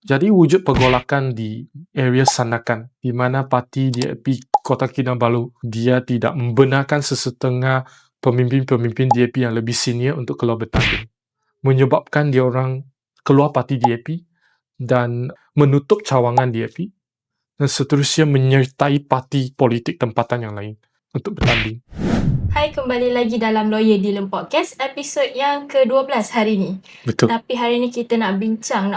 Jadi wujud pergolakan di area Sandakan, di mana parti DAP Kota Kinabalu dia tidak membenarkan sesetengah pemimpin-pemimpin DAP yang lebih senior untuk keluar bertanding, menyebabkan dia orang keluar parti DAP dan menutup cawangan DAP dan seterusnya menyertai parti politik tempatan yang lain untuk bertanding. Hai, kembali lagi dalam Lawyer Dylan Podcast, episod yang ke-12 hari ni. Betul. Tapi hari ni kita nak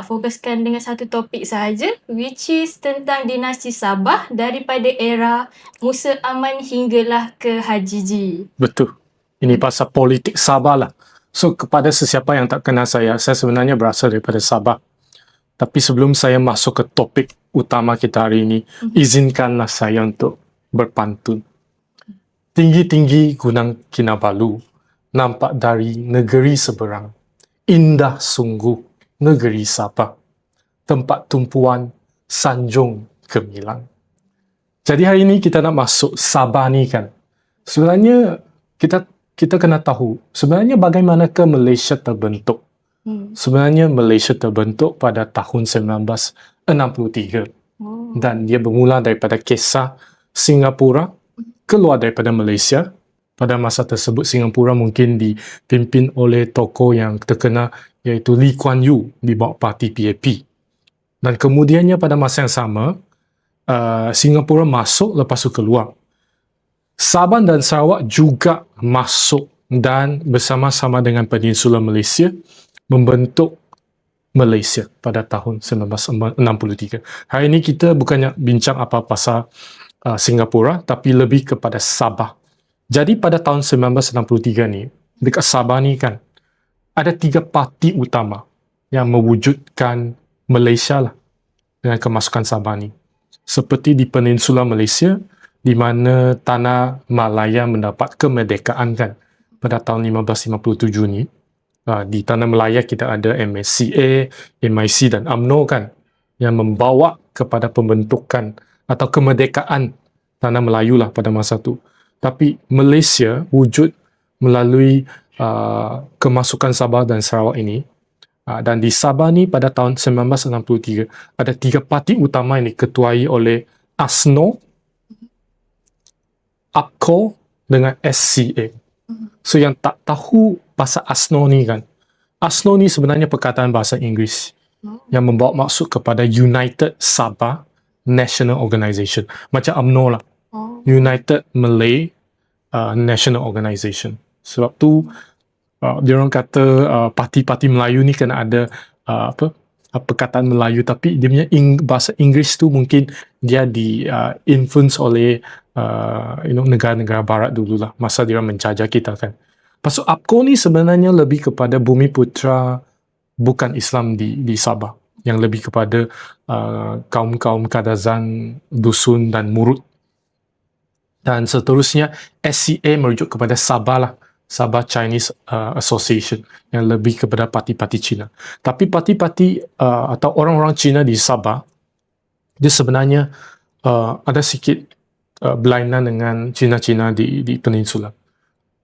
fokuskan dengan satu topik sahaja, which is tentang dinasti Sabah daripada era Musa Aman hinggalah ke Haji G. Betul. Ini pasal politik Sabah lah. So, kepada sesiapa yang tak kenal saya sebenarnya berasal daripada Sabah. Tapi sebelum saya masuk ke topik utama kita hari ini, izinkanlah saya untuk berpantun. Tinggi-tinggi Gunung Kinabalu, nampak dari negeri seberang. Indah sungguh negeri Sabah, tempat tumpuan Sanjung Gemilang. Jadi hari ini kita nak masuk Sabah ni kan. Sebenarnya kita kena tahu sebenarnya bagaimanakah Malaysia terbentuk. Sebenarnya Malaysia terbentuk pada tahun 1963 dan dia bermula daripada kisah Singapura keluar daripada Malaysia. Pada masa tersebut Singapura mungkin dipimpin oleh tokoh yang terkenal iaitu Lee Kuan Yew di bawah parti PAP. Dan kemudiannya pada masa yang sama Singapura masuk lepas itu keluar. Sabah dan Sarawak juga masuk dan bersama-sama dengan Peninsula Malaysia membentuk Malaysia pada tahun 1963. Hari ini kita bukannya bincang apa pasal Singapura, tapi lebih kepada Sabah. Jadi pada tahun 1963 ni, dekat Sabah ni kan, ada 3 parti utama yang mewujudkan Malaysia lah dengan kemasukan Sabah ni. Seperti di Peninsula Malaysia, di mana Tanah Malaya mendapat kemerdekaan kan pada tahun 1557 ni. Di Tanah Malaya kita ada MSCA, MIC dan UMNO kan, yang membawa kepada pembentukan atau kemerdekaan Tanah Melayu lah pada masa tu. Tapi Malaysia wujud melalui kemasukan Sabah dan Sarawak ini. Dan di Sabah ni pada tahun 1963 ada 3 parti utama yang diketuai oleh UMNO, APCO dengan SCA. So yang tak tahu pasal UMNO ni kan, UMNO ni sebenarnya perkataan bahasa Inggeris yang membawa maksud kepada United Sabah National Organisation. Macam UMNO lah. United Malay National Organisation. Sebab tu dia orang kata parti-parti Melayu ni kena ada perkataan Melayu, tapi dia punya bahasa Inggeris tu mungkin dia influence oleh negara-negara barat dululah masa dia orang menjajah kita kan. Lepas tu APCO ni sebenarnya lebih kepada Bumi Putra bukan Islam di Sabah, yang lebih kepada kaum-kaum Kadazan, Dusun dan Murut. Dan seterusnya SCA merujuk kepada Sabah lah, Sabah Chinese Association, yang lebih kepada parti-parti Cina. Tapi parti-parti atau orang-orang Cina di Sabah, dia sebenarnya ada sikit berlainan dengan Cina-Cina di Peninsula.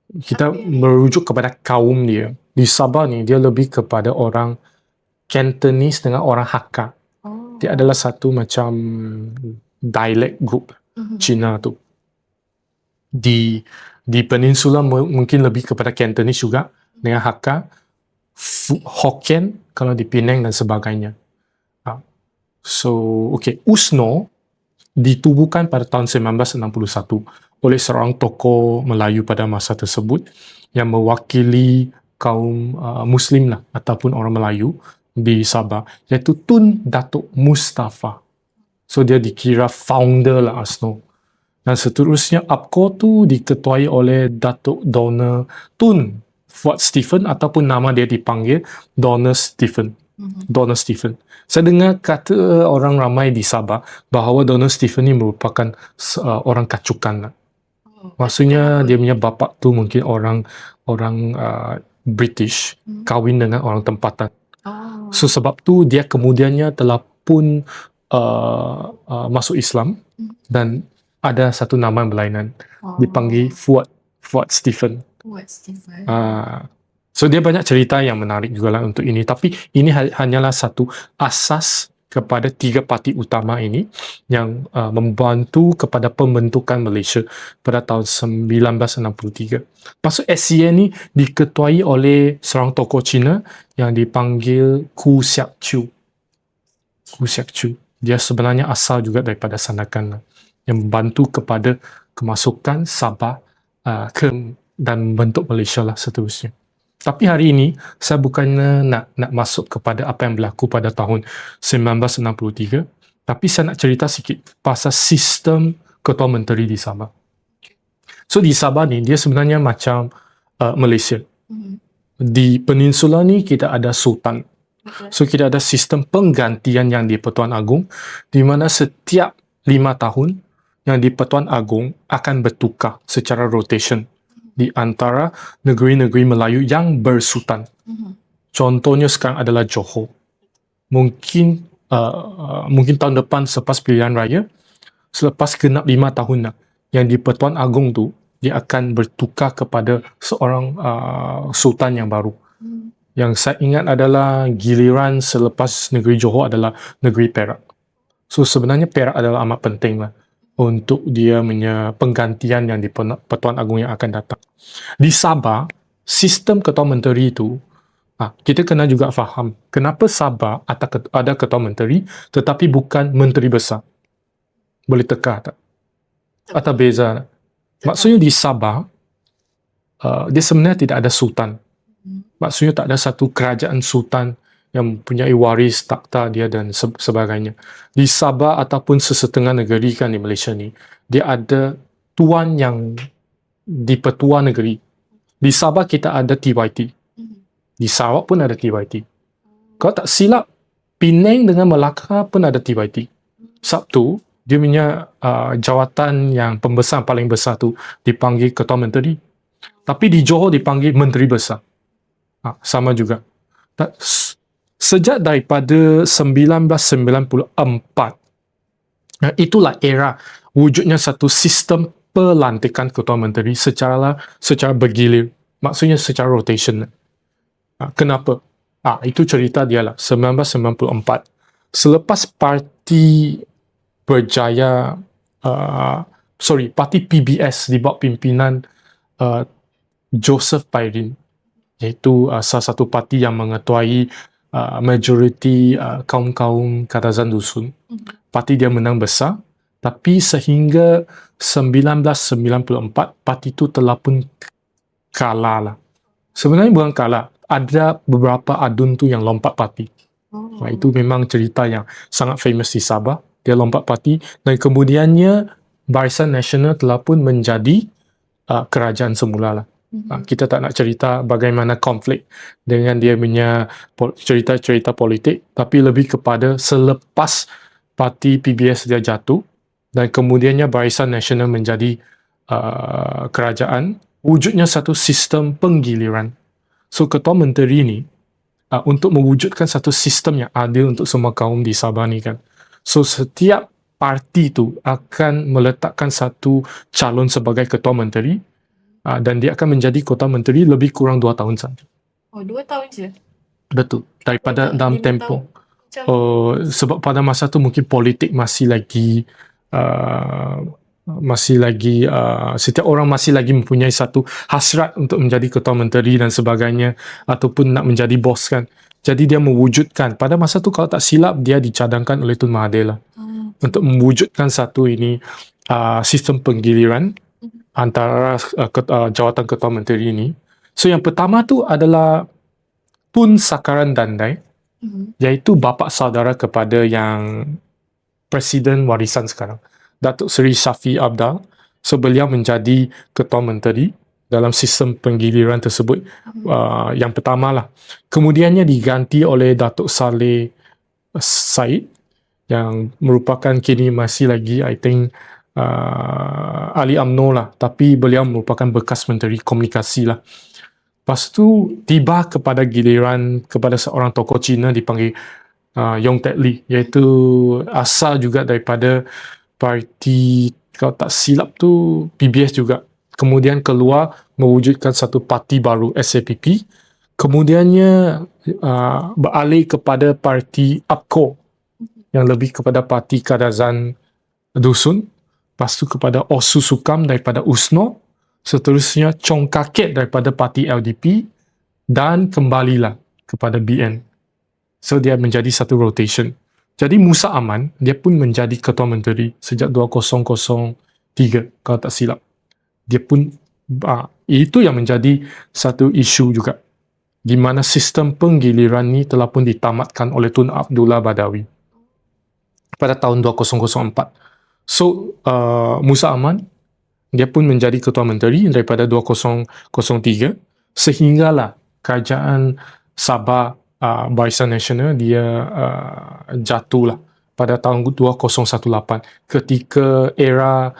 Kita merujuk kepada kaum dia. Di Sabah ni, dia lebih kepada orang Cantonese dengan orang Hakka. Dia adalah satu macam dialect group Cina tu. Di Peninsula mungkin lebih kepada Cantonese juga dengan Hakka, Hokkien kalau di Penang dan sebagainya. So, okay, UMNO ditubuhkan pada tahun 1961 oleh seorang tokoh Melayu pada masa tersebut yang mewakili kaum Muslim lah ataupun orang Melayu di Sabah, iaitu Tun Datuk Mustafa. So dia dikira founder lah UMNO. Dan seterusnya APCO tu diketuai oleh Datuk Donald Tun Fuad Stephen ataupun nama dia dipanggil Donald Stephen. Donald Stephen. Saya dengar kata orang ramai di Sabah bahawa Donald Stephen ni merupakan orang kacukan lah. Maksudnya dia punya bapa tu mungkin orang British kahwin dengan orang tempatan. So sebab tu dia kemudiannya telah pun masuk Islam dan ada satu nama yang berlainan dipanggil Fuad Stephen. So dia banyak cerita yang menarik juga lah untuk ini, tapi ini hanyalah satu asas kepada tiga parti utama ini yang membantu kepada pembentukan Malaysia pada tahun 1963. Lepas tu SCN ni diketuai oleh seorang tokoh Cina yang dipanggil Ku Siak Chu. Ku Siak Chu. Dia sebenarnya asal juga daripada Sandakan yang membantu kepada kemasukan Sabah dan bentuk Malaysia lah seterusnya. Tapi hari ini saya bukannya nak masuk kepada apa yang berlaku pada tahun 1963, tapi saya nak cerita sikit pasal sistem ketua menteri di Sabah. So di Sabah ni dia sebenarnya macam Malaysia. Di peninsula ni kita ada sultan. So kita ada sistem penggantian yang di Pertuan Agong, di mana setiap 5 tahun yang di Pertuan Agong akan bertukar secara rotation di antara negeri-negeri Melayu yang bersultan. Contohnya sekarang adalah Johor. Mungkin tahun depan selepas pilihan raya, selepas genap 5 tahun lah, yang di Pertuan Agong tu dia akan bertukar kepada seorang sultan yang baru. Yang saya ingat adalah giliran selepas negeri Johor adalah negeri Perak. So sebenarnya Perak adalah amat penting lah untuk dia punya penggantian yang di Pertuan Agong yang akan datang. Di Sabah, sistem ketua menteri itu, kita kena juga faham kenapa Sabah ada ketua menteri tetapi bukan menteri besar. Boleh teka tak? Atau beza tak? Maksudnya di Sabah, dia sebenarnya tidak ada sultan. Maksudnya tak ada satu kerajaan sultan yang mempunyai waris takhta dia dan sebagainya. Di Sabah ataupun sesetengah negeri kan di Malaysia ni, dia ada tuan yang dipertua negeri. Di Sabah kita ada TYT. Di Sarawak pun ada TYT. Kalau tak silap, Penang dengan Melaka pun ada TYT. Sabtu, dia punya jawatan yang pembesar paling besar tu dipanggil ketua menteri. Tapi di Johor dipanggil menteri besar. Sama juga. Sejak daripada 1994, itulah era wujudnya satu sistem pelantikan ketua menteri secara bergilir. Maksudnya secara rotation. Kenapa? Itu cerita dia lah. 1994. Selepas parti berjaya, parti PBS di bawah pimpinan Joseph Pairin, iaitu salah satu parti yang mengetuai majoriti kaum-kaum Kadazan Dusun. Parti dia menang besar, tapi sehingga 1994 parti itu telah pun kalah lah. Sebenarnya bukan kalah, ada beberapa adun tu yang lompat parti. Itu memang cerita yang sangat famous di Sabah. Dia lompat parti dan kemudiannya Barisan Nasional telah pun menjadi kerajaan semula lah. Kita tak nak cerita bagaimana konflik dengan dia punya cerita-cerita politik, tapi lebih kepada selepas parti PBS dia jatuh dan kemudiannya Barisan Nasional menjadi kerajaan, wujudnya satu sistem penggiliran. So ketua menteri ni untuk mewujudkan satu sistem yang adil untuk semua kaum di Sabah ni kan. So setiap parti tu akan meletakkan satu calon sebagai ketua menteri, dan dia akan menjadi ketua menteri lebih kurang 2 tahun saja. 2 tahun je? Betul. Daripada dalam tempoh. Sebab pada masa tu mungkin politik masih lagi setiap orang masih lagi mempunyai satu hasrat untuk menjadi ketua menteri dan sebagainya, ataupun nak menjadi bos kan. Jadi dia mewujudkan, pada masa tu kalau tak silap dia dicadangkan oleh Tun Mahathir lah, untuk mewujudkan satu sistem penggiliran antara jawatan ketua menteri ini. So yang pertama tu adalah Tun Sakaran Dandai, iaitu bapa saudara kepada yang Presiden warisan sekarang, Datuk Seri Shafi Abdal. So beliau menjadi ketua menteri dalam sistem penggiliran tersebut, yang pertama lah. Kemudiannya diganti oleh Datuk Saleh Said yang merupakan kini masih lagi I think ahli UMNO lah, tapi beliau merupakan bekas menteri komunikasi lah. Lepas tu tiba kepada giliran kepada seorang tokoh Cina dipanggil Yong Tek Lee, iaitu asal juga daripada parti, kalau tak silap tu PBS juga. Kemudian keluar mewujudkan satu parti baru SAPP. Kemudiannya beralih kepada parti UPCO yang lebih kepada Parti Kadazan Dusun, lepas tu kepada Osu Sukam daripada USNO, seterusnya Chong Kaket daripada Parti LDP, dan kembalilah kepada BN. So dia menjadi satu rotation. Jadi Musa Aman, dia pun menjadi Ketua Menteri sejak 2003 kalau tak silap. Dia pun itu yang menjadi satu isu juga, di mana sistem penggiliran ni telah pun ditamatkan oleh Tun Abdullah Badawi pada tahun 2004. So Musa Aman, dia pun menjadi Ketua Menteri daripada 2003 sehinggalah kerajaan Sabah Barisan Nasional dia jatuhlah pada tahun 2018 ketika era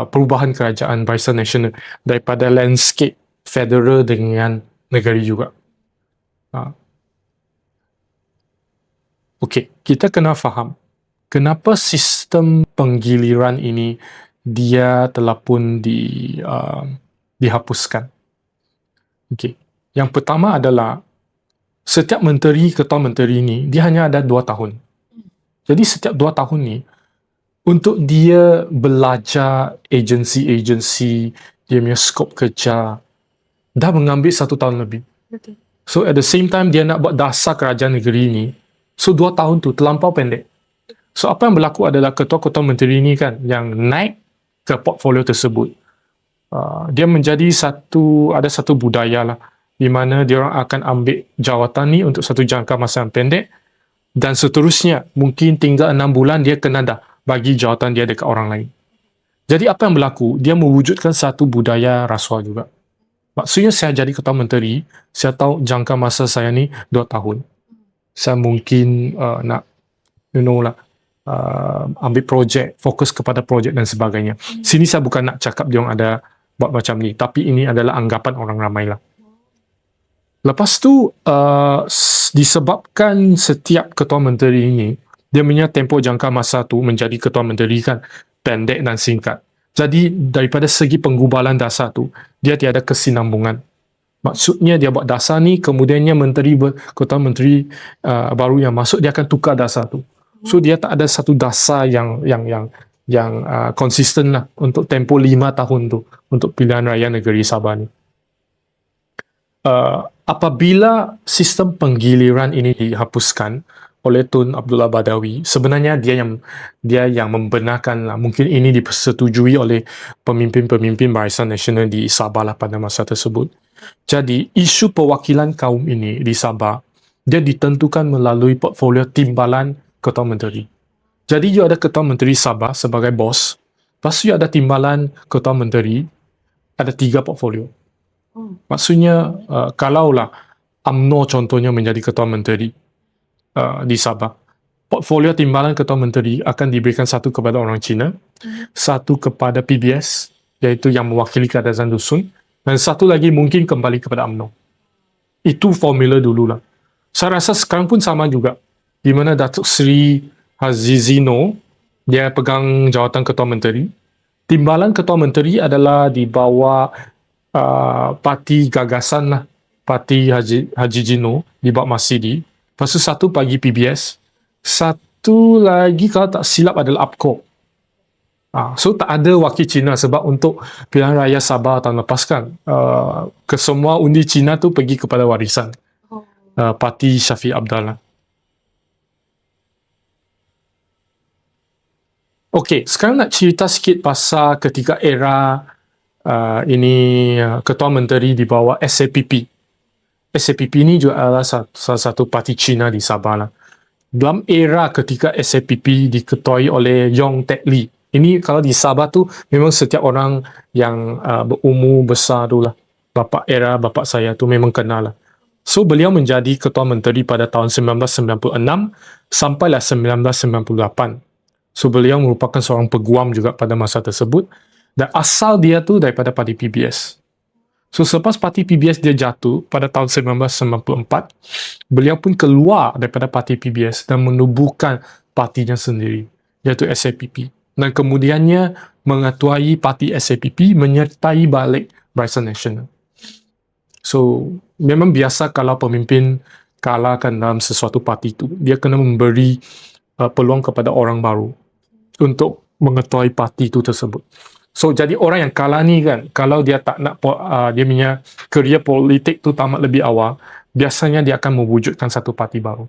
perubahan kerajaan Barisan Nasional daripada landscape federal dengan negeri juga. Okey, kita kena faham kenapa sistem penggiliran ini dia telah pun dihapuskan. Okey, yang pertama adalah setiap menteri, ketua menteri ni, dia hanya ada 2 tahun. Jadi setiap 2 tahun ni, untuk dia belajar agensi-agensi, dia punya skop kerja, dah mengambil 1 tahun lebih. Betul. So at the same time, dia nak buat dasar kerajaan negeri ni, so 2 tahun tu terlampau pendek. So apa yang berlaku adalah ketua-ketua menteri ni kan, yang naik ke portfolio tersebut, dia menjadi ada satu budaya lah, di mana dia orang akan ambil jawatan ni untuk satu jangka masa yang pendek, dan seterusnya mungkin tinggal 6 bulan dia kena dah bagi jawatan dia dekat orang lain. Jadi apa yang berlaku, dia mewujudkan satu budaya rasuah juga. Maksudnya saya jadi ketua menteri, saya tahu jangka masa saya ni 2 tahun. Saya mungkin nak ambil projek, fokus kepada projek dan sebagainya. Sini saya bukan nak cakap dia orang ada buat macam ni, tapi ini adalah anggapan orang ramai lah. Lepas tu, disebabkan setiap ketua menteri ini, dia punya tempoh jangka masa tu menjadi ketua menteri kan, pendek dan singkat. Jadi, daripada segi penggubalan dasar tu, dia tiada kesinambungan. Maksudnya, dia buat dasar ni, kemudiannya ketua menteri baru yang masuk, dia akan tukar dasar tu. So, dia tak ada satu dasar yang konsisten lah untuk tempoh 5 tahun tu, untuk pilihan raya negeri Sabah ni. Apabila sistem penggiliran ini dihapuskan oleh Tun Abdullah Badawi, sebenarnya dia yang membenarkan lah. Mungkin ini dipersetujui oleh pemimpin-pemimpin Barisan Nasional di Sabah lah pada masa tersebut. Jadi, isu perwakilan kaum ini di Sabah, dia ditentukan melalui portfolio timbalan Ketua Menteri. Jadi, you ada Ketua Menteri Sabah sebagai bos, lepas tu you ada timbalan Ketua Menteri, ada 3 portfolio. Maksudnya, kalaulah UMNO contohnya menjadi Ketua Menteri di Sabah, portfolio timbalan Ketua Menteri akan diberikan satu kepada orang Cina, satu kepada PBS, iaitu yang mewakili Kadazan Dusun, dan satu lagi mungkin kembali kepada UMNO. Itu formula dululah. Saya rasa sekarang pun sama juga, di mana Datuk Seri Hazizino, dia pegang jawatan Ketua Menteri. Timbalan Ketua Menteri adalah di bawah Parti Gagasan lah, Parti Haji Jino di bawah Masidi. Lepas tu satu bagi PBS, satu lagi kalau tak silap adalah APCO. So tak ada wakil Cina sebab untuk pilihan raya Sabah tahun lepas kan, kesemua undi Cina tu pergi kepada warisan Parti Syafiq Abdallah. Okey, sekarang nak cerita sikit pasal ketika era ini Ketua Menteri di bawah SAPP. SAPP ini juga adalah salah satu parti Cina di Sabah lah. Dalam era ketika SAPP diketuai oleh Yong Tek Lee, ini kalau di Sabah tu memang setiap orang yang berumur besar tu lah, bapak saya tu memang kenal lah. So beliau menjadi Ketua Menteri pada tahun 1996 sampailah 1998. So beliau merupakan seorang peguam juga pada masa tersebut. Dan asal dia tu daripada parti PBS. So selepas parti PBS dia jatuh pada tahun 1994, beliau pun keluar daripada parti PBS dan menubuhkan partinya sendiri, iaitu SAPP. Dan kemudiannya mengetuai parti SAPP menyertai balik Barisan Nasional. So memang biasa kalau pemimpin kalahkan dalam sesuatu parti tu, dia kena memberi peluang kepada orang baru untuk mengetuai parti itu tersebut. So, jadi orang yang kalah ni kan, kalau dia tak nak dia punya kerjaya politik tu tamat lebih awal, biasanya dia akan mewujudkan satu parti baru.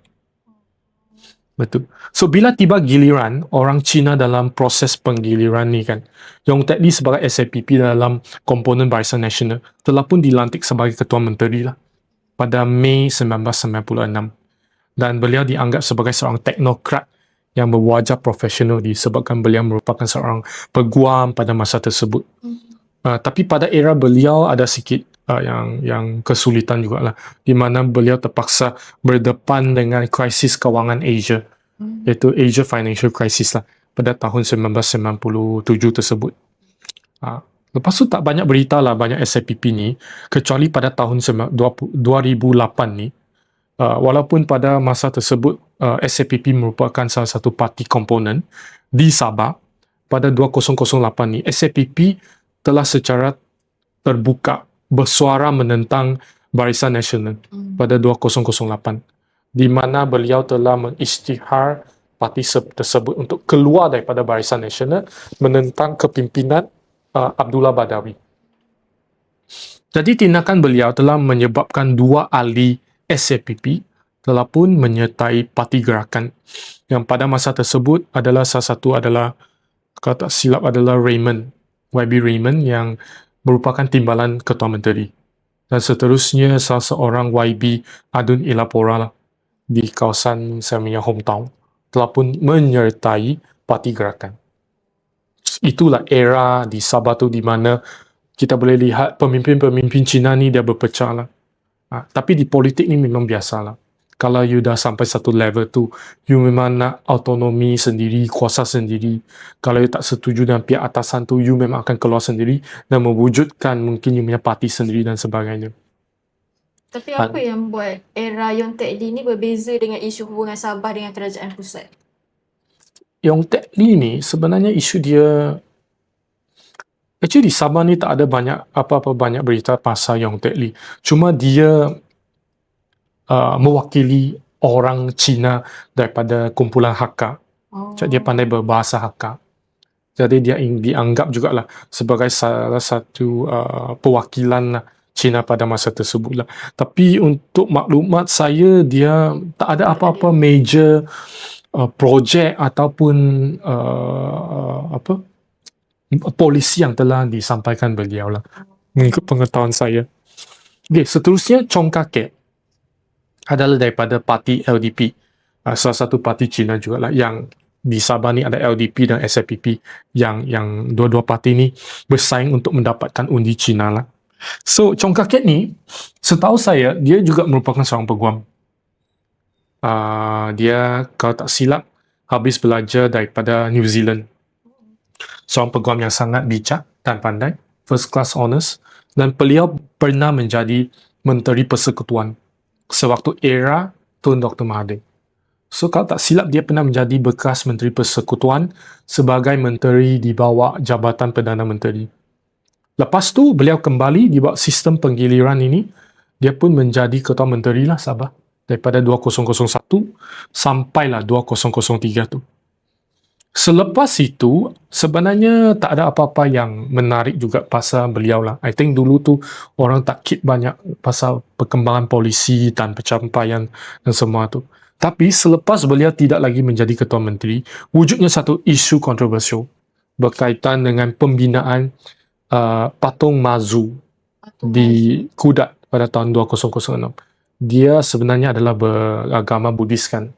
Betul. So, bila tiba giliran orang Cina dalam proses penggiliran ni kan, Yong Tek Li sebagai SAPP dalam komponen Barisan Nasional telah pun dilantik sebagai Ketua Menteri lah pada Mei 1996. Dan beliau dianggap sebagai seorang teknokrat yang berwajah profesional disebabkan beliau merupakan seorang peguam pada masa tersebut. Tapi pada era beliau ada sikit yang kesulitan jugalah, di mana beliau terpaksa berdepan dengan krisis kewangan Asia, iaitu Asia Financial Crisis lah, pada tahun 1997 tersebut. Lepas tu tak banyak berita lah banyak SAPP ni, kecuali pada tahun 2008 ni. Walaupun pada masa tersebut SAPP merupakan salah satu parti komponen di Sabah, pada 2008 ni SAPP telah secara terbuka bersuara menentang Barisan Nasional pada 2008, di mana beliau telah mengisytihar parti tersebut untuk keluar daripada Barisan Nasional menentang kepimpinan Abdullah Badawi. Jadi tindakan beliau telah menyebabkan dua ahli SAPP telah pun menyertai parti gerakan yang pada masa tersebut adalah salah satu adalah, kalau tak silap, adalah Raymond, YB Raymond, yang merupakan timbalan Ketua Menteri. Dan seterusnya salah seorang YB Adun Ilapora lah, di kawasan saya punya hometown, telah pun menyertai parti gerakan. Itulah era di Sabah tu di mana kita boleh lihat pemimpin-pemimpin Cina ni dia berpecah lah. Tapi di politik ni memang biasalah. Kalau you dah sampai satu level tu, you memang nak autonomi sendiri, kuasa sendiri. Kalau you tak setuju dengan pihak atasan tu, you memang akan keluar sendiri dan mewujudkan mungkin you punya parti sendiri dan sebagainya. Tapi apa yang buat era Yong Tek Li ni berbeza dengan isu hubungan Sabah dengan kerajaan pusat? Yong Tek Li ni sebenarnya isu dia, actually di Sabah ni tak ada banyak berita pasal Yong Tek Li. Cuma dia mewakili orang Cina daripada kumpulan Hakka. Jadi dia pandai berbahasa Hakka. Jadi dia dianggap jugalah sebagai salah satu perwakilan Cina pada masa tersebut lah. Tapi untuk maklumat saya, dia tak ada apa-apa major projek ataupun polisi yang telah disampaikan beliau lah, mengikut pengetahuan saya. Okay, seterusnya Chong Kak-kek adalah daripada parti LDP, salah satu parti Cina juga lah, yang di Sabah ni ada LDP dan SAPP, yang dua-dua parti ni bersaing untuk mendapatkan undi Cina lah. So Chong Kak-kek ni, setahu saya dia juga merupakan seorang peguam. Dia kalau tak silap habis belajar daripada New Zealand. Seorang peguam yang sangat bijak dan pandai, first class honours, dan beliau pernah menjadi Menteri Persekutuan sewaktu era Tun Dr. Mahathir. So kalau tak silap dia pernah menjadi bekas Menteri Persekutuan sebagai menteri di bawah Jabatan Perdana Menteri. Lepas tu beliau kembali di bawah sistem penggiliran ini, dia pun menjadi Ketua Menteri lah Sabah daripada 2001 sampailah 2003 tu. Selepas itu, sebenarnya tak ada apa-apa yang menarik juga pasal beliau lah. I think dulu tu orang tak keep banyak pasal perkembangan polisi dan pencapaian dan semua tu. Tapi selepas beliau tidak lagi menjadi Ketua Menteri, wujudnya satu isu kontroversial berkaitan dengan pembinaan patung Mazu di Kudat pada tahun 2006. Dia sebenarnya adalah beragama Buddhis kan.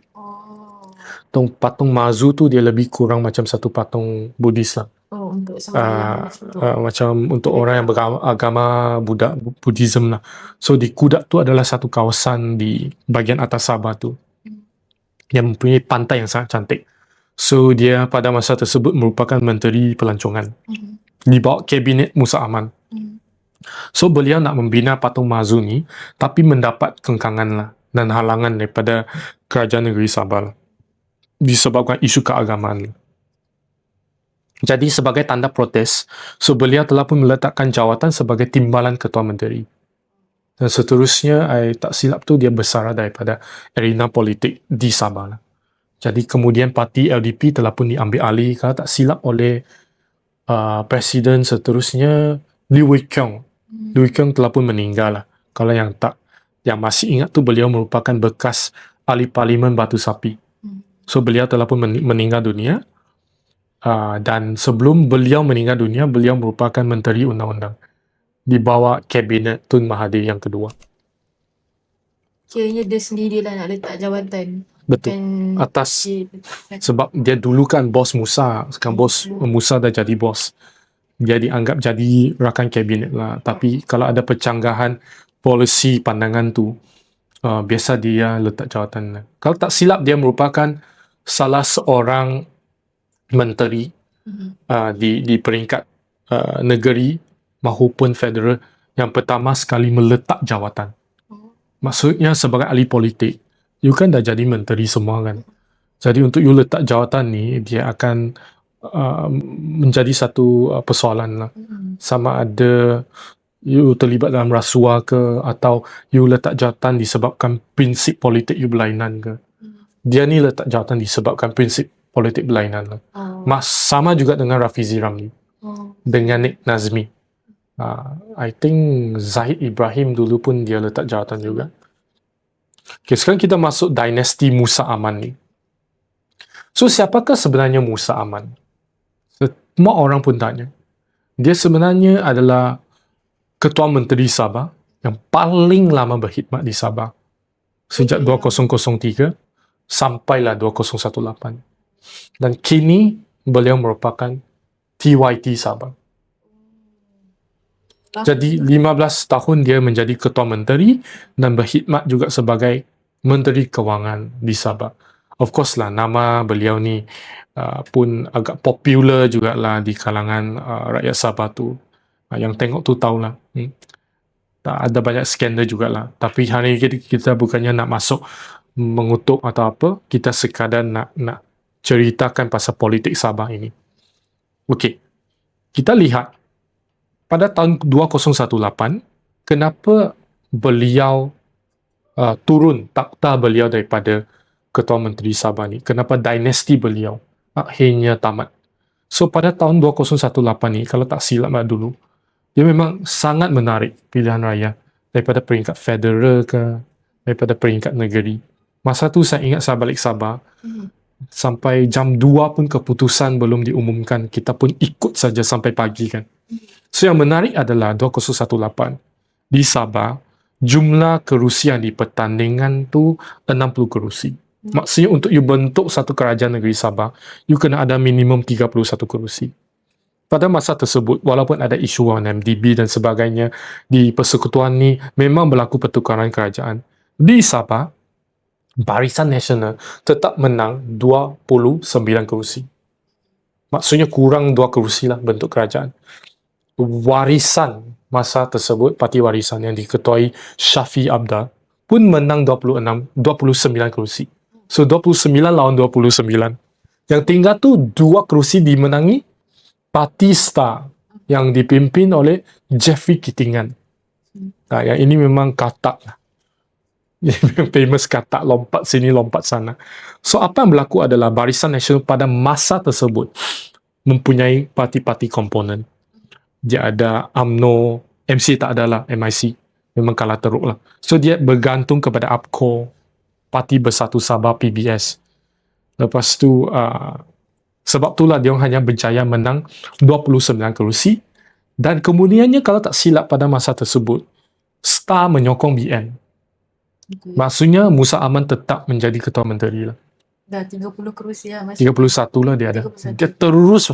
Patung Mazu tu dia lebih kurang macam satu patung Buddhis lah. Untuk sembahyang. Macam untuk orang yang beragama Buddhism lah. So di Kudat tu adalah satu kawasan di bahagian atas Sabah tu yang mempunyai pantai yang sangat cantik. So dia pada masa tersebut merupakan Menteri Pelancongan di bawah Kabinet Musa Aman. So beliau nak membina patung Mazu ni, tapi mendapat kengkangan lah dan halangan daripada kerajaan negeri Sabah lah, disebabkan isu keagamaan. Jadi sebagai tanda protes, so beliau telah pun meletakkan jawatan sebagai timbalan Ketua Menteri. Dan seterusnya, tak silap tu dia bersara daripada arena politik di Sabah lah. Jadi kemudian parti LDP telah pun diambil alih kalau tak silap oleh Presiden seterusnya Lee Wee Kyung. Lee Wee Kyung telah pun meninggal lah. Kalau yang masih ingat tu beliau merupakan bekas ahli parlimen Batu Sapi. So beliau telah pun meninggal dunia. Dan sebelum beliau meninggal dunia, beliau merupakan Menteri Undang-Undang di bawah Kabinet Tun Mahathir yang kedua. Kiranya dia sendirilah nak letak jawatan. Betul. Atas sebab dia dulu kan bos Musa, sekarang bos Musa dah jadi bos. Dia dianggap jadi rakan kabinet lah. Tapi kalau ada pencanggahan polisi pandangan tu, biasa dia letak jawatan. Kalau tak silap dia merupakan salah seorang menteri di peringkat negeri maupun federal yang pertama sekali meletak jawatan. Maksudnya sebagai ahli politik, you kan dah jadi menteri semua kan. Jadi untuk you letak jawatan ni, dia akan menjadi satu persoalan lah. Sama ada you terlibat dalam rasuah ke, atau you letak jawatan disebabkan prinsip politik you berlainan ke. Dia ni letak jawatan disebabkan prinsip politik berlainan lah. Sama juga dengan Rafizi Ramli, dengan Nik Nazmi. I think Zahid Ibrahim dulu pun dia letak jawatan juga. Okay, sekarang kita masuk dinasti Musa Aman ni. So, siapakah sebenarnya Musa Aman? Semua orang pun tanya. Dia sebenarnya adalah Ketua Menteri Sabah yang paling lama berkhidmat di Sabah. Sejak 2003 sampailah 2018. Dan kini beliau merupakan TYT Sabah. Jadi 15 tahun dia menjadi Ketua Menteri dan berkhidmat juga sebagai Menteri Kewangan di Sabah. Of course lah, nama beliau ni pun agak popular jugalah di kalangan rakyat Sabah tu. Yang tengok tu tahulah. Ada banyak skandal jugalah. Tapi hari ini kita bukannya nak masuk mengutuk atau apa, kita sekadar nak ceritakan pasal politik Sabah ini. Okey. Kita lihat pada tahun 2018, kenapa beliau turun takhta beliau daripada Ketua Menteri Sabah ni? Kenapa dinasti beliau akhirnya tamat? So, pada tahun 2018 ni, kalau tak silap dulu, dia memang sangat menarik pilihan raya daripada peringkat federal ke, daripada peringkat negeri. Masa tu saya ingat saya balik Sabah, sampai jam 2 pun keputusan belum diumumkan. Kita pun ikut saja sampai pagi kan. So yang menarik adalah 2018 di Sabah, jumlah kerusi yang di pertandingan tu 60 kerusi. Maksudnya untuk you bentuk satu kerajaan negeri Sabah, you kena ada minimum 31 kerusi. Pada masa tersebut, walaupun ada isu 1MDB dan sebagainya, di persekutuan ni memang berlaku pertukaran kerajaan. Di Sabah, Barisan Nasional tetap menang 29 kerusi. Maksudnya kurang 2 kerusi lah bentuk kerajaan. Warisan masa tersebut, Parti Warisan yang diketuai Syafi Abdal pun menang 29 kerusi. So 29 lawan 29. Yang tinggal tu 2 kerusi dimenangi Parti Star yang dipimpin oleh Jeffrey Kittingan. Yang ini memang katak lah. Famous katak, lompat sini lompat sana. So apa yang berlaku adalah Barisan Nasional pada masa tersebut mempunyai parti-parti komponen. Dia ada UMNO, MC tak ada lah, MIC memang kalah teruk lah. So dia bergantung kepada APCO, Parti Bersatu Sabah, PBS. Lepas tu sebab itulah dia hanya berjaya menang 29 kerusi. Dan kemudiannya kalau tak silap pada masa tersebut, Star menyokong BN. Maksudnya Musa Aman tetap menjadi Ketua Menteri lah. Dah 30 kerusi lah. 31 lah dia ada. 31. Dia terus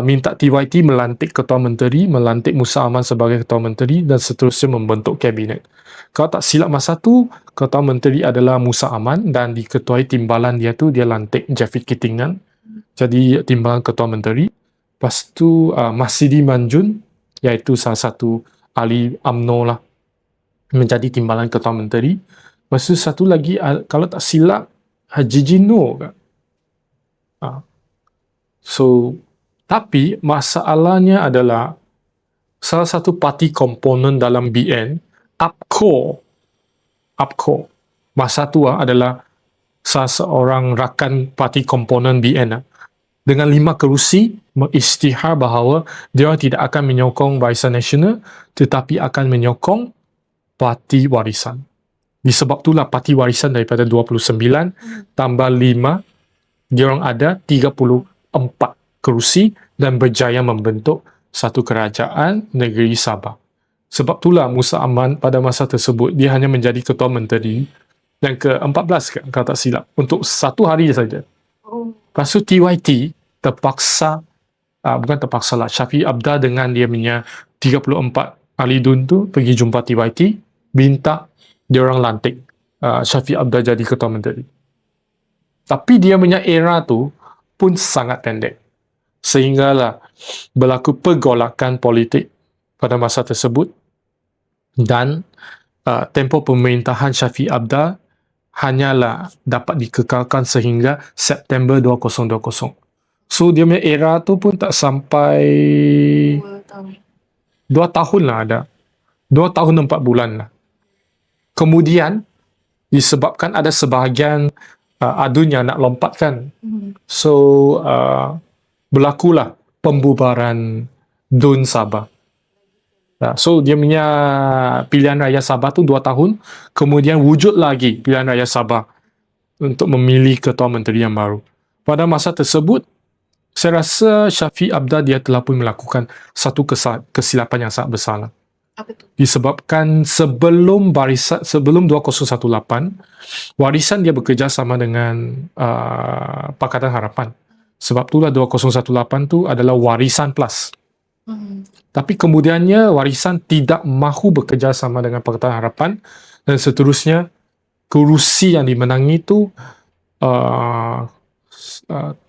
minta TYT melantik Ketua Menteri, melantik Musa Aman sebagai Ketua Menteri dan seterusnya membentuk kabinet. Kalau tak silap masa tu, Ketua Menteri adalah Musa Aman dan diketuai timbalan dia tu, dia lantik Jeffrey Kittingan jadi timbalan Ketua Menteri. Lepas tu Masidi Manjun, iaitu salah satu ahli UMNO lah, menjadi timbalan Ketua Menteri. Lepas tu satu lagi, kalau tak silap, Haji Jino kan. So, tapi masalahnya adalah salah satu parti komponen dalam BN, APCO. Masa tu adalah salah seorang rakan parti komponen BN dengan 5 kerusi mengisytihar bahawa dia tidak akan menyokong Barisan Nasional tetapi akan menyokong Parti Warisan. Disebab itulah Parti Warisan daripada 29 tambah 5, dia orang ada 34 kerusi dan berjaya membentuk satu kerajaan negeri Sabah. Sebab itulah Musa Aman pada masa tersebut dia hanya menjadi ketua menteri yang ke-14 kalau tak silap untuk satu hari saja. Oh. Lepas tu TYT terpaksa, bukan terpaksa lah, Syafiq Abda dengan dia punya 34 ahli DUN tu pergi jumpa TYT, minta dia orang lantik Syafiq Abda jadi ketua menteri. Tapi dia punya era tu pun sangat pendek. Sehinggalah berlaku pergolakan politik pada masa tersebut dan tempoh pemerintahan Syafiq Abda hanyalah dapat dikekalkan sehingga September 2020. So dia punya era tu pun tak sampai 2 tahun. 2 tahun lah ada. 2 tahun 4 bulan lah. Kemudian disebabkan ada sebahagian adun yang nak lompat kan. So berlakulah pembubaran DUN Sabah. So dia punya pilihan raya Sabah tu 2 tahun, kemudian wujud lagi pilihan raya Sabah untuk memilih ketua menteri yang baru. Pada masa tersebut, saya rasa Syafiq Abda dia telah pun melakukan satu kesilapan yang sangat besar lah. Apa tu? Disebabkan sebelum 2018, Warisan dia bekerja sama dengan Pakatan Harapan. Sebab itulah 2018 tu adalah Warisan Plus. Tapi kemudiannya Warisan tidak mahu bekerja sama dengan Pakatan Harapan dan seterusnya kerusi yang dimenangi itu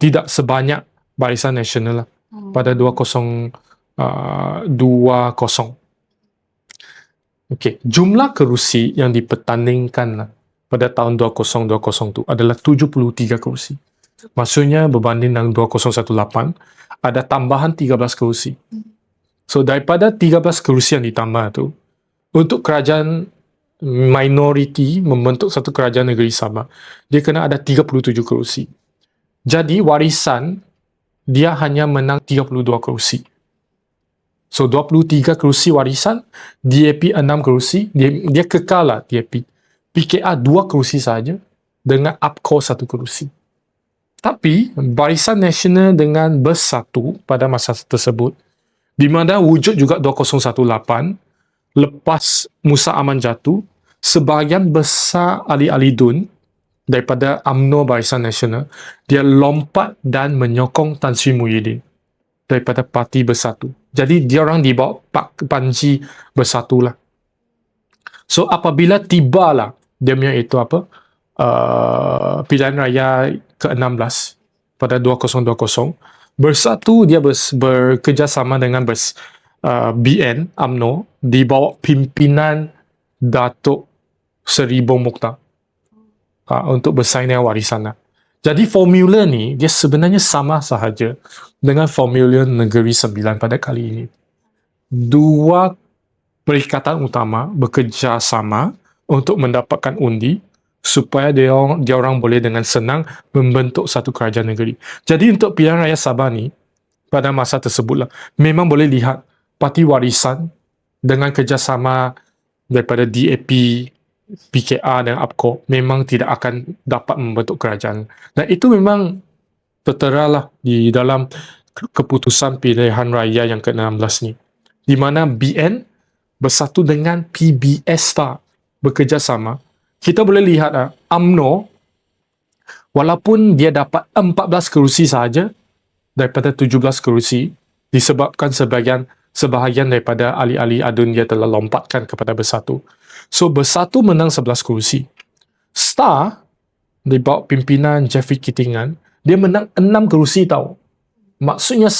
tidak sebanyak Barisan Nasional lah, pada 2020. Okey, jumlah kerusi yang dipertandingkan lah pada tahun 2020 tu adalah 73 kerusi. Maksudnya berbanding dengan 2018 ada tambahan 13 kerusi. So daripada 13 kerusi yang ditambah tu, untuk kerajaan minoriti membentuk satu kerajaan negeri Sabah, dia kena ada 37 kerusi. Jadi Warisan dia hanya menang 32 kerusi. So 23 kerusi Warisan, DAP 6 kerusi, dia kekal lah DAP. PKR 2 kerusi saja dengan APCO 1 kerusi. Tapi Barisan Nasional dengan Bersatu pada masa tersebut, di mana wujud juga 2018, lepas Musa Aman jatuh, sebahagian besar ahli-ahli DUN daripada UMNO Barisan Nasional, dia lompat dan menyokong Tan Sri Muhyiddin daripada Parti Bersatu. Jadi dia orang dibawa panji Bersatu lah. So apabila tibalah dia punya itu pilihan raya ke-16 pada 2020, Bersatu dia bekerjasama dengan BN UMNO di bawah pimpinan Datuk Seri Bong Mokhtar untuk bersaing dengan Warisan. Jadi formula ni dia sebenarnya sama sahaja dengan formula Negeri Sembilan pada kali ini. Dua perikatan utama bekerjasama untuk mendapatkan undi supaya dia orang boleh dengan senang membentuk satu kerajaan negeri. Jadi untuk pilihan raya Sabah ni pada masa tersebutlah memang boleh lihat Parti Warisan dengan kerjasama daripada DAP, PKR dan APCO memang tidak akan dapat membentuk kerajaan. Dan itu memang terteralah di dalam keputusan pilihan raya yang ke-16 ni. Di mana BN bersatu dengan PBS bekerjasama. Kita boleh lihat UMNO walaupun dia dapat 14 kerusi sahaja daripada 17 kerusi disebabkan sebahagian daripada ahli-ahli adun dia telah lompatkan kepada Bersatu. So Bersatu menang 11 kerusi. STAR di bawah pimpinan Jeffrey Kittingan dia menang 6 kerusi tau. Maksudnya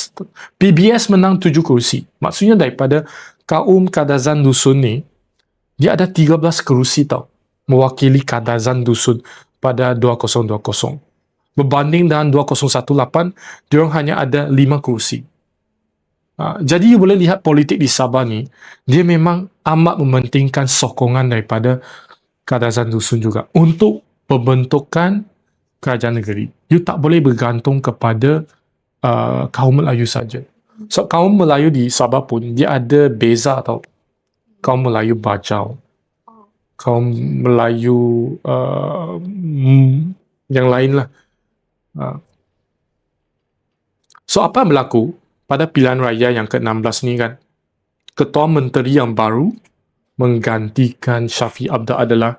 PBS menang 7 kerusi. Maksudnya daripada kaum Kadazan Dusun ni dia ada 13 kerusi tau mewakili Kadazan Dusun pada 2020. Berbanding dengan 2018 dia orang hanya ada 5 kerusi. Jadi you boleh lihat politik di Sabah ni dia memang amat mementingkan sokongan daripada Kadazan Dusun juga untuk pembentukan kerajaan negeri. You tak boleh bergantung kepada kaum Melayu saja. So kaum Melayu di Sabah pun dia ada beza tau. Kaum Melayu Bajau, kaum Melayu yang lain lah. So apa yang berlaku pada pilihan raya yang ke-16 ni kan, Ketua Menteri yang baru menggantikan Syafiq Abdul adalah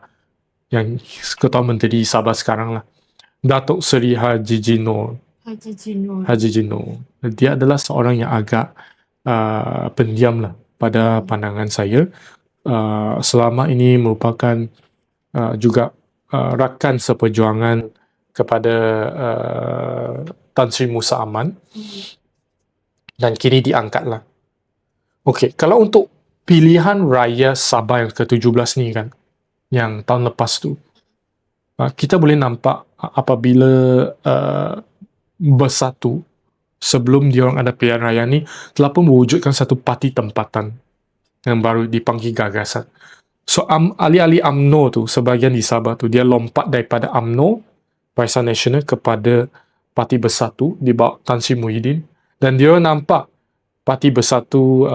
yang Ketua Menteri Sabah sekarang lah, Datuk Seri Haji Jinor. Haji Jinor. Dia adalah seorang yang agak pendiam lah pada pandangan saya. Selama ini merupakan juga rakan seperjuangan kepada Tan Sri Musa Aman dan kini diangkatlah. Okey, kalau untuk pilihan raya Sabah yang ke-17 ni kan, yang tahun lepas tu, kita boleh nampak apabila Bersatu sebelum diorang ada pilihan raya ni telah pun mewujudkan satu parti tempatan yang baru dipanggil Gagasan. So ahli-ahli UMNO tu, sebahagian di Sabah tu, dia lompat daripada UMNO Barisan Nasional kepada Parti Bersatu di bawah Tan Sri Muhyiddin, dan dia nampak Parti Bersatu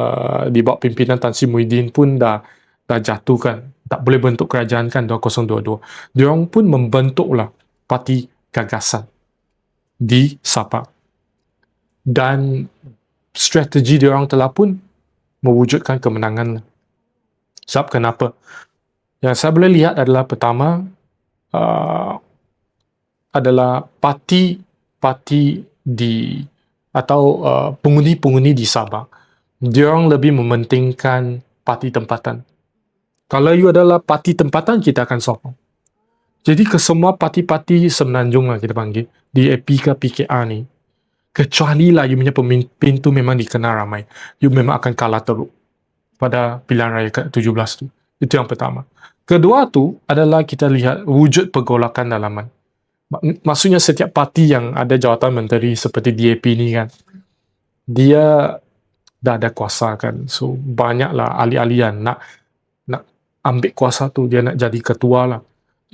di bawah pimpinan Tan Sri Muhyiddin pun dah jatuh kan, tak boleh bentuk kerajaan kan 2022. Diorang pun membentuklah Parti Gagasan di Sabah, dan strategi diorang telah pun mewujudkan kemenangan. Sebab kenapa? Yang saya boleh lihat adalah pertama adalah parti di atau pengundi-pengundi di Sabah, diorang lebih mementingkan parti tempatan. Kalau you adalah parti tempatan, kita akan sokong. Jadi ke semua parti-parti semenanjung lah kita panggil, DAP ke PKR ni, kecuali lah you punya pemimpin tu memang dikenal ramai, you memang akan kalah teruk pada pilihan raya ke-17 tu. Itu yang pertama. Kedua tu adalah kita lihat wujud pergolakan dalaman. Maksudnya setiap parti yang ada jawatan menteri seperti DAP ni kan, dia dah ada kuasa kan. So banyaklah ahli-ahlian nak ambil kuasa tu, dia nak jadi ketua lah.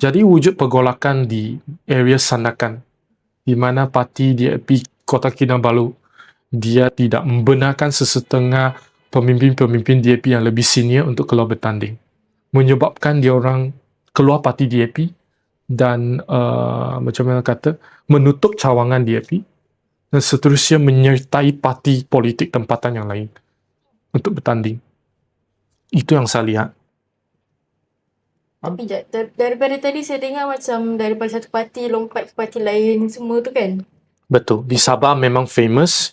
Jadi wujud pergolakan di area Sandakan, di mana parti DAP Kota Kinabalu, dia tidak membenarkan sesetengah pemimpin-pemimpin DAP yang lebih senior untuk keluar bertanding, menyebabkan dia orang keluar parti DAP dan macam mana kata, menutup cawangan DAP dan seterusnya menyertai parti politik tempatan yang lain untuk bertanding. Itu yang saya lihat. Tapi daripada tadi saya dengar macam daripada satu parti lompat ke parti lain semua tu kan? Betul. Di Sabah memang famous.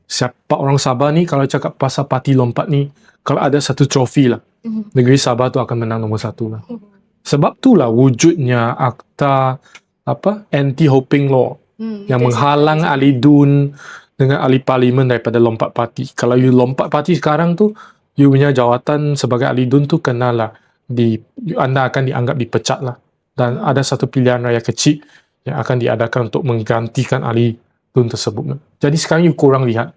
Siapa orang Sabah ni kalau cakap pasal parti lompat ni, kalau ada satu trofi lah, negeri Sabah tu akan menang nombor satu lah. Sebab itulah wujudnya akta anti-hoping law yang menghalang ahli DUN dengan ahli parlimen daripada lompat parti. Kalau you lompat parti sekarang tu, you punya jawatan sebagai ahli DUN tu kenalah anda akan dianggap dipecat lah. Dan ada satu pilihan raya kecil yang akan diadakan untuk menggantikan ahli DUN tersebut. Jadi sekarang you kurang lihat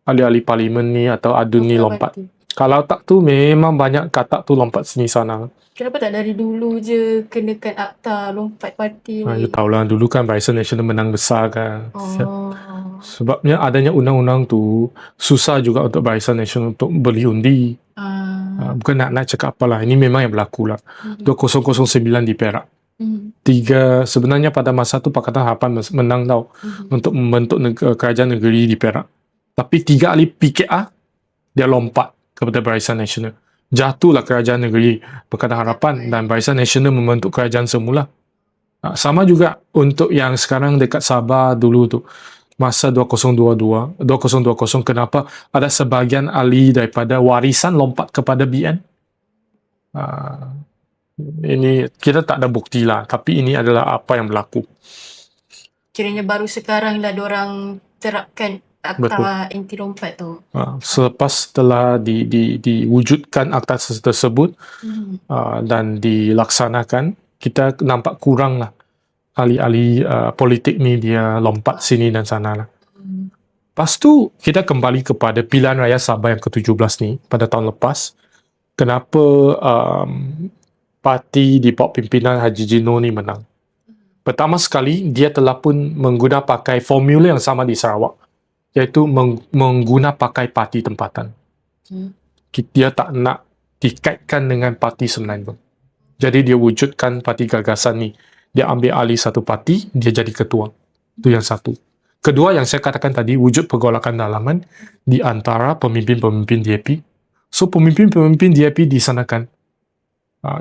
ahli-ahli parlimen ni atau ADUN ni lompat. Kalau tak tu memang banyak katak tu lompat sini sana. Kenapa tak dari dulu je kenakan akta lompat parti ni? You tahulah dulu kan Barisan Nasional menang besar kan. Sebabnya adanya undang-undang tu susah juga untuk Barisan Nasional untuk beli undi. Bukan nak cakap apalah, ini memang yang berlaku lah. 2009 di Perak. Sebenarnya pada masa tu Pakatan Harapan menang tau untuk membentuk kerajaan negeri di Perak. Tapi 3 ahli PKR dia lompat kepada Barisan Nasional. Jatuhlah kerajaan negeri Pakatan Harapan dan Barisan Nasional membentuk kerajaan semula. Sama juga untuk yang sekarang dekat Sabah dulu tu. Masa 2020, kenapa ada sebahagian ahli daripada warisan lompat kepada BN? Ini kita tak ada bukti lah, tapi ini adalah apa yang berlaku. Kiranya baru sekarang lah diorang terapkan akta anti lompat tu. Selepas telah diwujudkan akta tersebut dan dilaksanakan, kita nampak kurang lah ahli-ahli politik ni dia lompat sini dan sana lah. Lepas tu kita kembali kepada pilihan raya Sabah yang ke-17 ni pada tahun lepas. Kenapa parti di bawah pimpinan Haji Jinor ni menang? Pertama sekali, dia telah pun mengguna pakai formula yang sama di Sarawak, iaitu mengguna pakai parti tempatan. Dia tak nak dikaitkan dengan parti Semenanjung. Jadi dia wujudkan parti gagasan ni. Dia ambil alih satu parti, dia jadi ketua. Itu yang satu. Kedua, yang saya katakan tadi, wujud pergolakan dalaman di antara pemimpin-pemimpin DAP. So, pemimpin-pemimpin DAP disanakan.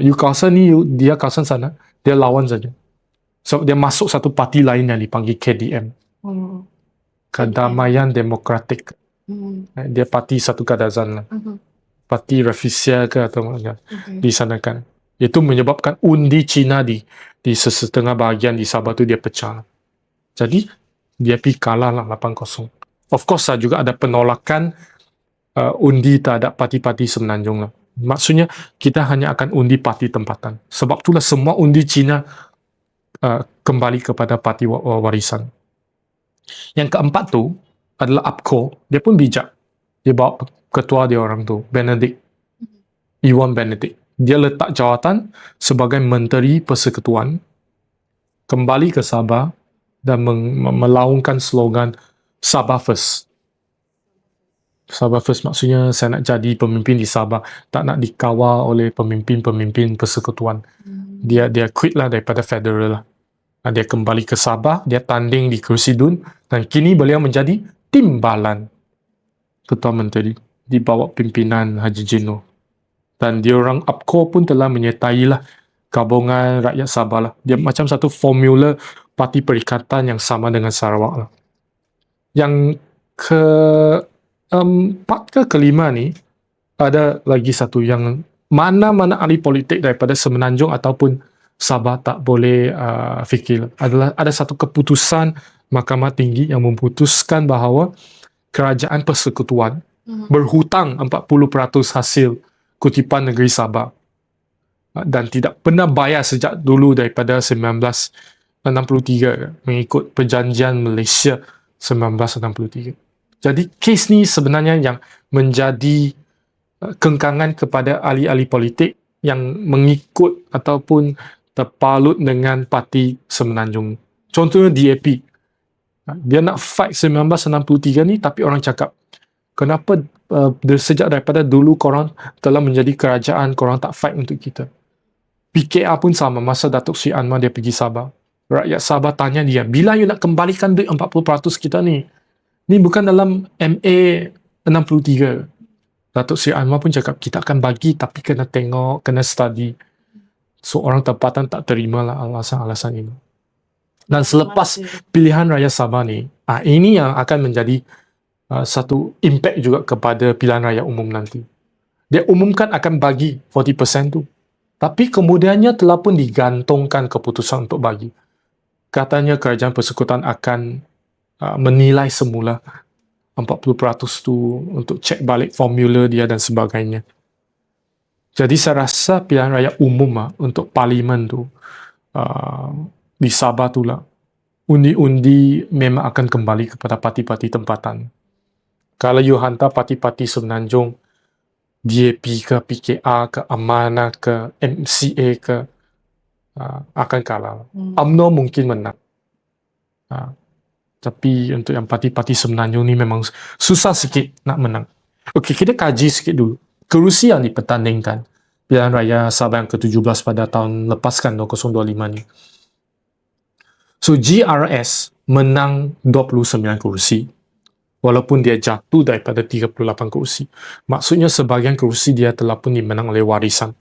You kawasan ni, dia kawasan sana, dia lawan saja. So, dia masuk satu parti lain yang dipanggil KDM. Kedamaian Demokratik. Dia parti satu kadazan lah. Parti Rafisia ke atau mana, disanakan. Itu menyebabkan undi Cina di sesetengah bahagian di Sabah tu dia pecah. Jadi, dia pergi kalah lah 8-0. Of course lah, juga ada penolakan undi terhadap parti-parti Semenanjung lah. Maksudnya, kita hanya akan undi parti tempatan. Sebab itulah semua undi Cina kembali kepada parti warisan. Yang keempat tu adalah APCO. Dia pun bijak. Dia bawa ketua dia orang tu, Benedict. Iwan Benedict. Dia letak jawatan sebagai Menteri Persekutuan, kembali ke Sabah dan melaungkan slogan Sabah First. Sabah First maksudnya saya nak jadi pemimpin di Sabah, tak nak dikawal oleh pemimpin-pemimpin persekutuan. Dia quit lah daripada federal lah. Dia kembali ke Sabah, dia tanding di kerusi DUN dan kini beliau menjadi timbalan Ketua Menteri di bawah pimpinan Haji Jino. Dan diorang APCO pun telah menyertai lah gabungan rakyat Sabah lah. Dia macam satu formula parti perikatan yang sama dengan Sarawak lah. Yang keempat ke kelima ni, ada lagi satu yang mana-mana ahli politik daripada Semenanjung ataupun Sabah tak boleh fikir. Ada satu keputusan Mahkamah Tinggi yang memutuskan bahawa kerajaan persekutuan berhutang 40% hasil kutipan negeri Sabah dan tidak pernah bayar sejak dulu daripada 1963 mengikut perjanjian Malaysia 1963. Jadi kes ni sebenarnya yang menjadi kengkangan kepada ahli-ahli politik yang mengikut ataupun terpalut dengan parti Semenanjung. Contohnya DAP. Dia nak fight 1963 ni tapi orang cakap, kenapa sejak daripada dulu korang telah menjadi kerajaan, korang tak fight untuk kita. PKR pun sama, masa Datuk Seri Anwar dia pergi Sabah. Rakyat Sabah tanya dia, bila you nak kembalikan duit 40% kita ni? Ni bukan dalam MA 63. Datuk Seri Anwar pun cakap, kita akan bagi tapi kena tengok, kena study. So orang tempatan tak terima lah alasan-alasan ini. Dan selepas pilihan raya Sabah ni, ini yang akan menjadi satu impact juga kepada pilihan raya umum nanti. Dia umumkan akan bagi 40% tu. Tapi kemudiannya telah pun digantungkan keputusan untuk bagi. Katanya kerajaan persekutuan akan menilai semula 40% tu untuk cek balik formula dia dan sebagainya. Jadi saya rasa pilihan raya umum untuk parlimen tu di Sabah tu lah, undi-undi memang akan kembali kepada parti-parti tempatan. Kalau you hantar parti-parti Semenanjung, DAP ke, PKR ke, Amanah ke, MCA ke, akan kalah. UMNO mungkin menang. Tapi untuk yang parti-parti Semenanjung ni memang susah sikit nak menang. Okey, kita kaji sikit dulu. Kerusi yang dipertandingkan pilihan raya Sabah yang ke-17 pada tahun lepas kan, 2025 ni. So, GRS menang 29 kerusi. Walaupun dia jatuh daripada 38 kerusi. Maksudnya sebahagian kerusi dia telah pun dimenang oleh warisan.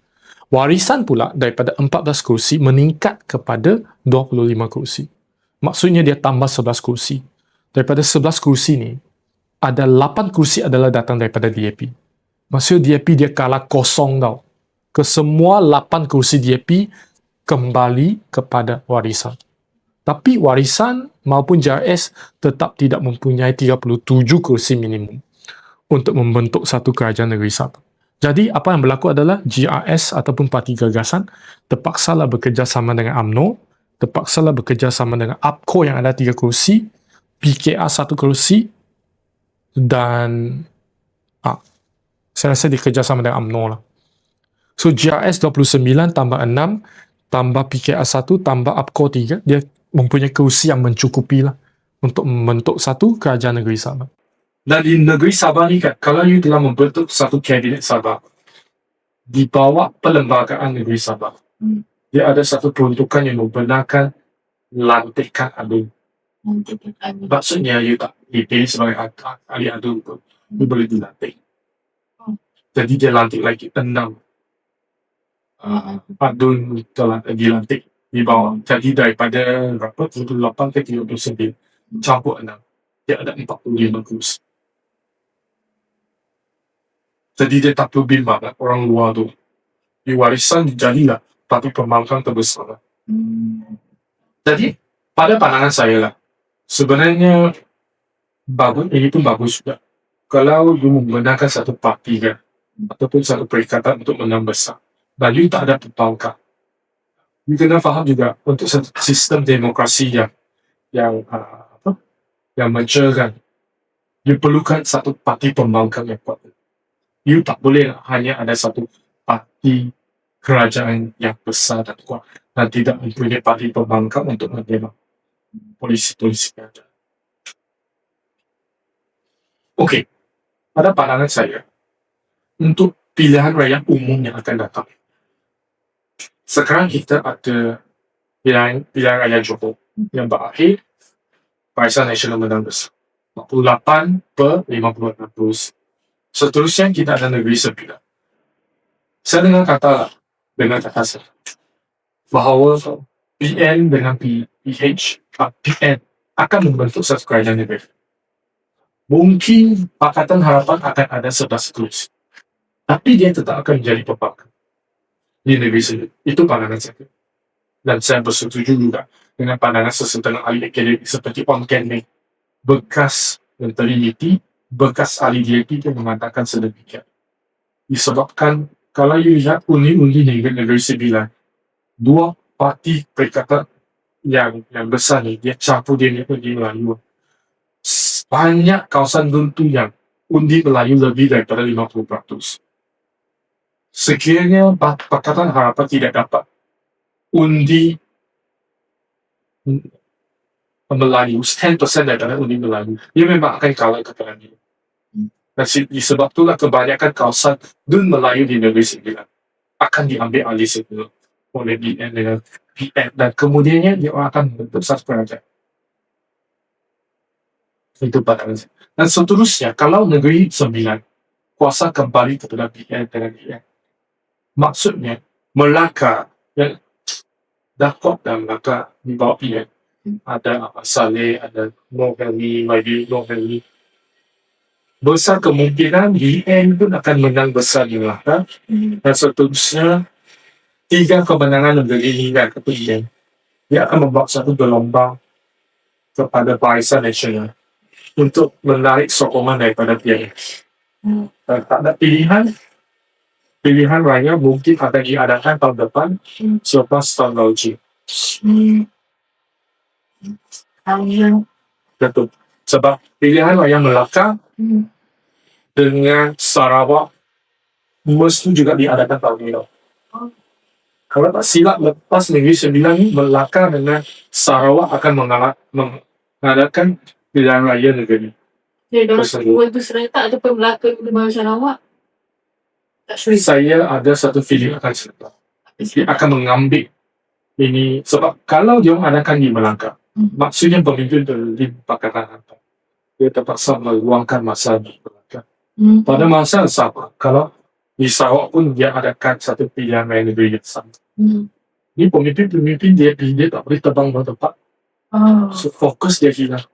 Warisan pula daripada 14 kerusi meningkat kepada 25 kerusi. Maksudnya dia tambah 11 kerusi. Daripada 11 kerusi ni, ada 8 kerusi adalah datang daripada DAP. Maksudnya DAP dia kalah kosong tau. Kesemua 8 kerusi DAP kembali kepada warisan. Tapi warisan maupun JRS tetap tidak mempunyai 37 kerusi minimum untuk membentuk satu kerajaan negeri Sabah. Jadi apa yang berlaku adalah JRS ataupun Parti Gagasan terpaksalah bekerjasama dengan UMNO, terpaksalah bekerjasama dengan APCO yang ada 3 kerusi, PKR 1 kerusi dan saya rasa dikerjasama dengan UMNO lah. So JRS 29 tambah 6 tambah PKR 1, tambah UPCO 3, dia mempunyai kerusi yang mencukupi lah untuk membentuk satu kerajaan negeri Sabah. Dan di negeri Sabah ni kan, kalau you telah membentuk satu kabinet Sabah, di bawah perlembagaan negeri Sabah, dia ada satu peruntukan yang membenarkan lantikan adu. Maksudnya, you tak dipilih sebagai ahli adu pun, you boleh dilantik. Jadi dia lantik lagi 6 adun telah dilantik di bawah. Jadi daripada berapa? 28 ke 39 campur 6. Dia ada 45 kursi. Jadi dia tak perlu bimbang orang luar tu. Di warisan jadilah parti pembangkang terbesar lah. Jadi pada pandangan saya lah, sebenarnya ini pun bagus juga. Kalau you membenarkan satu parti kan, ataupun satu perikatan untuk menang besar, dan you tak ada pembangkang, you kena faham juga untuk satu sistem demokrasi yang mature kan, you perlukan satu parti pembangkang yang kuat. You tak boleh hanya ada satu parti kerajaan yang besar dan kuat dan tidak mempunyai parti pembangkang untuk menembak polisi-polisi kerajaan. Okey, pada pandangan saya, untuk pilihan raya umum yang akan datang, sekarang kita ada pilihan raya Johor yang berakhir Barisan Nasional menang besar 48/56%. Seterusnya kita ada Negeri Sembilan. Saya dengan kata saya bahawa PN dengan PN akan membentuk satu kerajaan negeri. Mungkin Pakatan Harapan akan ada 11 kursi, tapi dia tetap akan menjadi pembangkang di Negeri Sembilan. Itu pandangan saya. Dan saya bersetuju juga dengan pandangan sesetengah ahli akademik seperti On Ken Meng, bekas Menteri MITI, bekas ahli DAP yang mengatakan sedemikian. Disebabkan kalau you lihat undi-undi Negeri Sembilan, 2 parti perikatan yang besar ni, dia campur dia undi Melayu. Banyak kawasan tertentu yang undi Melayu lebih daripada 50%. Sekiranya Pakatan Harapan tidak dapat undi Melayu, 10% daripada undi Melayu, dia memang akan kalah kepada dia. Dan disebab itulah kebanyakan kawasan Dun Melayu di Negeri Sembilan akan diambil alih semula oleh BN dengan PN, dan kemudiannya dia akan membentuk satu kerajaan. Itu pandangan saya. Dan seterusnya, kalau Negeri Sembilan kuasa kembali kepada BN dengan BN, maksudnya Melaka yang Dakob dan Melaka di bawah BN, ada Ahmad Saleh, ada Nur Helmi, Nur Helmi, besar kemungkinan BN pun akan menang besar di Melaka. Dan seterusnya 3 kemenangan negeri ini dan kemudian dia akan membawa satu gelombang kepada Barisan Nasional untuk menarik sokongan daripada PN. Dan tak ada pilihan raya mungkin akan diadakan tahun depan selepas tahun Lauji. Betul. Sebab pilihan raya Melaka dengan Sarawak mesti juga diadakan tahun ini. Kalau tak silap, lepas Negeri Sembilan ni, Melaka dengan Sarawak akan mengadakan pilihan raya negeri. Jadi, dua tu serentak ataupun Melaka dengan Sarawak? Tak sure. Saya ada satu feeling akan serentak. Dia akan mengambil ini, sebab kalau dia adakan di Melaka, maksudnya pemimpin dari Pakatan Harapan, dia terpaksa meluangkan masa di Melaka. Pada masa Sabah, kalau di Sarawak pun dia adakan satu pilihan raya negeri yang sama. Ini pemimpin dia tak boleh terbang ke tempat. So fokus dia hilang.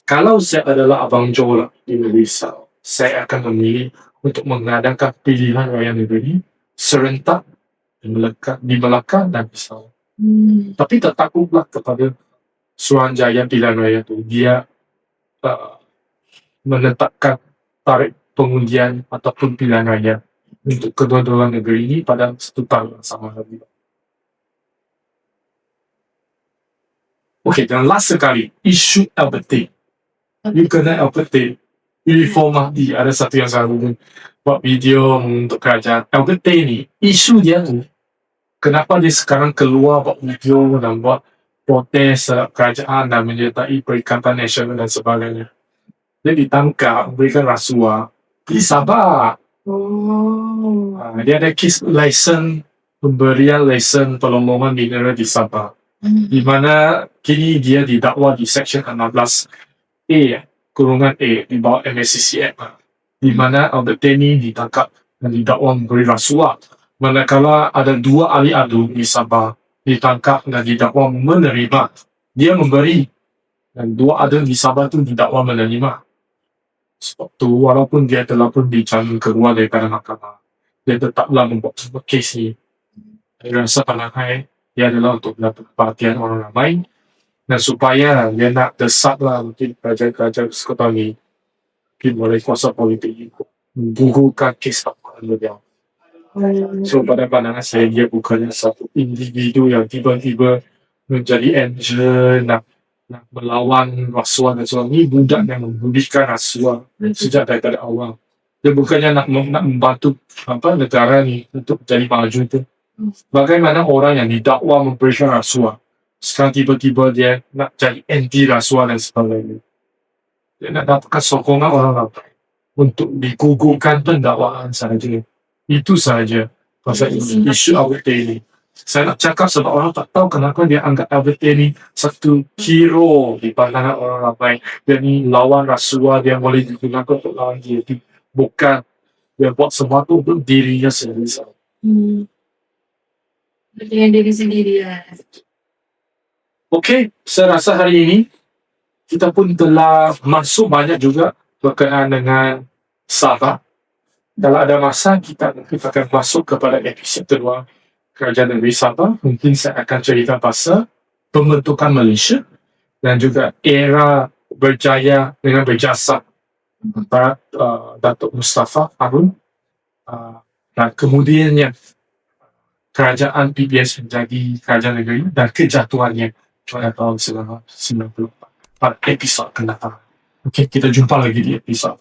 Kalau saya adalah Abang Jo lah di negeri Sarawak, saya akan memilih untuk mengadakan pilihan raya negeri serentak di Melaka dan di Sarawak. Tapi tak takutlah kepada Suruhanjaya pilihan raya itu. Dia menetapkan tarikh pengundian ataupun pilihan raya untuk kedua-dua negeri ini pada satu tahun yang sama lagi. Okey, dan last sekali, isu LPT. You kena LPT. Uniform Mahdi, ada satu yang selalu buat video untuk kerajaan. LPT ni, isu dia tu kenapa dia sekarang keluar buat video dan buat protes kerajaan dan menyertai Perikatan Nasional dan sebagainya. Dia ditangkap, berikan rasuah di Sabah. Oh. Dia ada kes lesen, pemberian lesen pelonggongan mineral di Sabah. Di mana kini dia didakwa di Seksyen 16A, kurungan A, di bawah MSCC Act. Di mana Albert Teny ditangkap dan didakwa memberi rasuah. Manakala ada 2 ahli adu di Sabah ditangkap dan didakwa menerima. Dia memberi. Dan 2 adu di Sabah tu didakwa menerima. Sebab tu walaupun dia telah pun dijamin keluar daripada mahkamah, dia tetaplah membuat sebuah kes ni. Saya rasa pandangan dia adalah untuk mendapat perhatian orang ramai dan supaya dia nak desaklah mungkin kerajaan-kerajaan sekitar ni mungkin oleh kuasa politik menggugurkan kes dakwaan beliau. So pada pandangan saya, dia bukannya satu individu yang tiba-tiba menjadi angel nak melawan rasuah dan sebagainya. Ini budak yang membudihkan rasuah sejak daripada awal. Dia bukannya nak membantu negara ni untuk jadi maju tu. Bagaimana orang yang didakwa memberikan rasuah sekarang tiba-tiba dia nak jadi anti rasuah dan sebagainya. Dia nak dapatkan sokongan orang ramai untuk digugurkan pendakwaan sahaja. Itu sahaja pasal isu Albert Teny. Saya nak cakap sebab orang tak tahu kenapa dia anggap Albert Teny satu hero di pandangan orang ramai. Dia ni lawan rasuah, dia boleh digunakan untuk lawan dia. Bukan dia buat sesuatu untuk dirinya sendiri. Dengan diri sendiri lah. Okey, saya rasa hari ini kita pun telah masuk banyak juga berkenaan dengan Sabah. Kalau ada masa, kita akan masuk kepada episod kedua Kerajaan Negeri Sabah. Mungkin saya akan cerita pasal pembentukan Malaysia dan juga era berjaya dengan berjasa antara Datuk Mustafa Harun dan kemudiannya kerajaan PBS menjadi kerajaan negeri dan kejatuhannya pada tahun 1994 pada episod akan datang. Okey, kita jumpa lagi di episod